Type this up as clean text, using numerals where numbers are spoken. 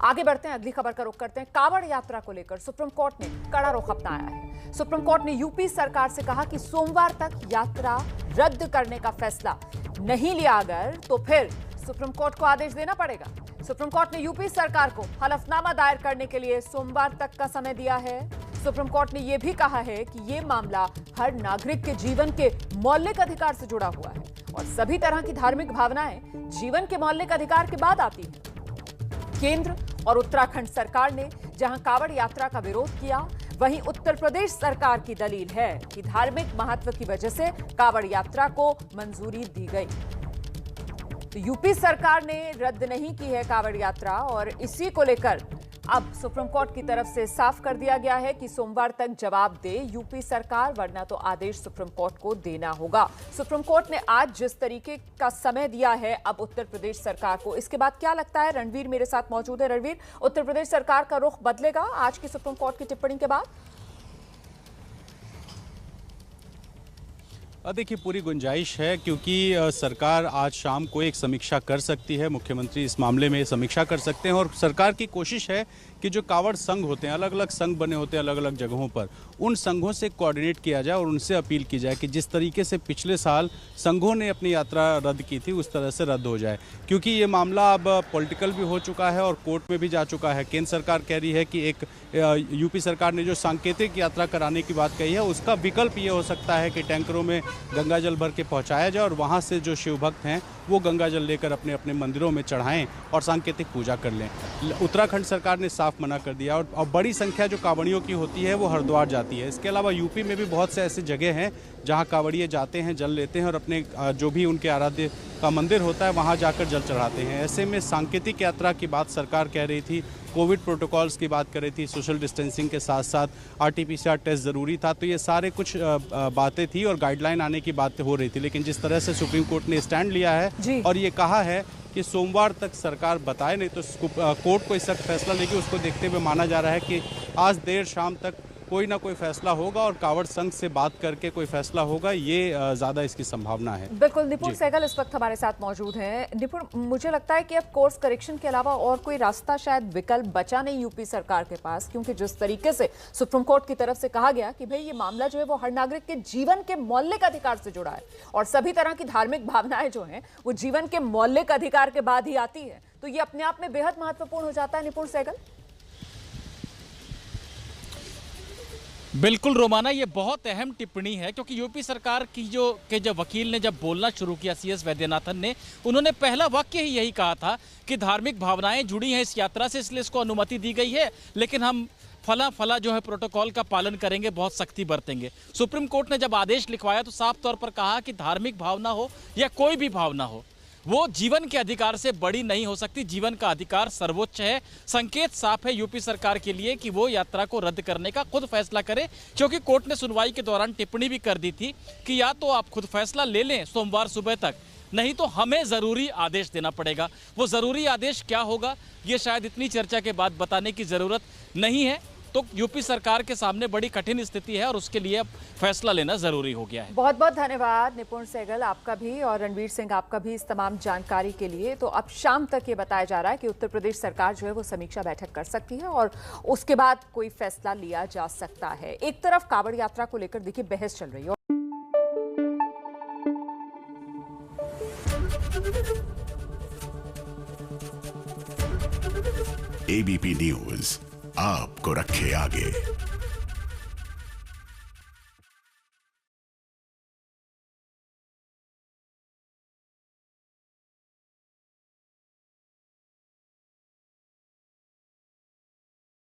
आगे बढ़ते हैं, अगली खबर का रुख करते हैं। कांवड़ यात्रा को लेकर सुप्रीम कोर्ट ने कड़ा रुख अपनाया है। सुप्रीम कोर्ट ने यूपी सरकार से कहा कि सोमवार तक यात्रा रद्द करने का फैसला नहीं लिया अगर तो फिर सुप्रीम कोर्ट को आदेश देना पड़ेगा। सुप्रीम कोर्ट ने यूपी सरकार को हलफनामा दायर करने के लिए सोमवार तक का समय दिया है। सुप्रीम कोर्ट ने यह भी कहा है कि यह मामला हर नागरिक के जीवन के मौलिक अधिकार से जुड़ा हुआ है और सभी तरह की धार्मिक भावनाएं जीवन के मौलिक अधिकार के बाद आती हैं। केंद्र और उत्तराखंड सरकार ने जहां कांवड़ यात्रा का विरोध किया, वहीं उत्तर प्रदेश सरकार की दलील है कि धार्मिक महत्व की वजह से कांवड़ यात्रा को मंजूरी दी गई। तो यूपी सरकार ने रद्द नहीं की है कांवड़ यात्रा और इसी को लेकर अब सुप्रीम कोर्ट की तरफ से साफ कर दिया गया है कि सोमवार तक जवाब दे यूपी सरकार, वरना तो आदेश सुप्रीम कोर्ट को देना होगा। सुप्रीम कोर्ट ने आज जिस तरीके का समय दिया है अब उत्तर प्रदेश सरकार को, इसके बाद क्या लगता है? रणवीर मेरे साथ मौजूद है। रणवीर, उत्तर प्रदेश सरकार का रुख बदलेगा आज की सुप्रीम कोर्ट की टिप्पणी के बाद? देखिए, पूरी गुंजाइश है क्योंकि सरकार आज शाम को एक समीक्षा कर सकती है। मुख्यमंत्री इस मामले में समीक्षा कर सकते हैं और सरकार की कोशिश है कि जो कांवड़ संघ होते हैं, अलग अलग संघ बने होते हैं अलग अलग जगहों पर, उन संघों से कोऑर्डिनेट किया जाए और उनसे अपील की जाए कि जिस तरीके से पिछले साल संघों ने अपनी यात्रा रद्द की थी उस तरह से रद्द हो जाए, क्योंकि ये मामला अब पॉलिटिकल भी हो चुका है और कोर्ट में भी जा चुका है। केंद्र सरकार कह रही है कि एक यूपी सरकार ने जो सांकेतिक यात्रा कराने की बात कही है उसका विकल्प ये हो सकता है कि टैंकरों में गंगा जल भर के पहुंचाया जाए और वहां से जो शिव भक्त हैं वो गंगा जल लेकर अपने अपने मंदिरों में चढ़ाएं और सांकेतिक पूजा कर लें। उत्तराखंड सरकार ने साफ मना कर दिया और बड़ी संख्या जो कांवड़ियों की होती है वो हरिद्वार जाती है। इसके अलावा यूपी में भी बहुत से ऐसे जगह हैं जहां कांवड़िए जाते हैं, जल लेते हैं और अपने जो भी उनके आराध्य का मंदिर होता है वहां जाकर जल चढ़ाते हैं। ऐसे में सांकेतिक यात्रा की बात सरकार कह रही थी, कोविड प्रोटोकॉल्स की बात कर रही थी, सोशल डिस्टेंसिंग के साथ साथ RT-PCR टेस्ट ज़रूरी था, तो ये सारे कुछ बातें थी और गाइडलाइन आने की बात हो रही थी। लेकिन जिस तरह से सुप्रीम कोर्ट ने स्टैंड लिया है और ये कहा है कि सोमवार तक सरकार बताए, नहीं तो कोर्ट कोई सख्त फैसला लेगी, उसको देखते हुए माना जा रहा है कि आज देर शाम तक कोई ना कोई फैसला होगा और कांवड़ संघ से बात करके कोई फैसला होगा, ये ज्यादा इसकी संभावना है। बिल्कुल, निपुण सहगल इस वक्त हमारे साथ मौजूद हैं। निपुण, मुझे लगता है कि अब कोर्स करेक्शन के अलावा और कोई रास्ता शायद विकल्प बचा नहीं यूपी सरकार के पास, क्योंकि जिस तरीके से सुप्रीम कोर्ट की तरफ से कहा गया कि भाई ये मामला जो है वो हर नागरिक के जीवन के मौलिक अधिकार से जुड़ा है और सभी तरह की धार्मिक भावनाएं जो हैं वो जीवन के मौलिक अधिकार के बाद ही आती है, तो ये अपने आप में बेहद महत्वपूर्ण हो जाता है। निपुण सहगल, बिल्कुल रोमाना, ये बहुत अहम टिप्पणी है क्योंकि यूपी सरकार की जो वकील ने जब बोलना शुरू किया, CS वैद्यनाथन ने, उन्होंने पहला वाक्य ही यही कहा था कि धार्मिक भावनाएं जुड़ी हैं इस यात्रा से, इसलिए इसको अनुमति दी गई है, लेकिन हम फला जो है प्रोटोकॉल का पालन करेंगे, बहुत सख्ती बरतेंगे। सुप्रीम कोर्ट ने जब आदेश लिखवाया तो साफ तौर पर कहा कि धार्मिक भावना हो या कोई भी भावना हो, वो जीवन के अधिकार से बड़ी नहीं हो सकती, जीवन का अधिकार सर्वोच्च है। संकेत साफ है यूपी सरकार के लिए कि वो यात्रा को रद्द करने का खुद फैसला करे, क्योंकि कोर्ट ने सुनवाई के दौरान टिप्पणी भी कर दी थी कि या तो आप खुद फैसला ले लें सोमवार सुबह तक, नहीं तो हमें ज़रूरी आदेश देना पड़ेगा। वो ज़रूरी आदेश क्या होगा ये शायद इतनी चर्चा के बाद बताने की ज़रूरत नहीं है। तो यूपी सरकार के सामने बड़ी कठिन स्थिति है और उसके लिए अब फैसला लेना जरूरी हो गया है। बहुत बहुत धन्यवाद निपुण सहगल, आपका भी, और रणवीर सिंह आपका भी इस तमाम जानकारी के लिए। तो अब शाम तक ये बताया जा रहा है कि उत्तर प्रदेश सरकार जो है वो समीक्षा बैठक कर सकती है और उसके बाद कोई फैसला लिया जा सकता है। एक तरफ कांवड़ यात्रा को लेकर देखिए बहस चल रही है। ABP न्यूज आपको रखे आगे।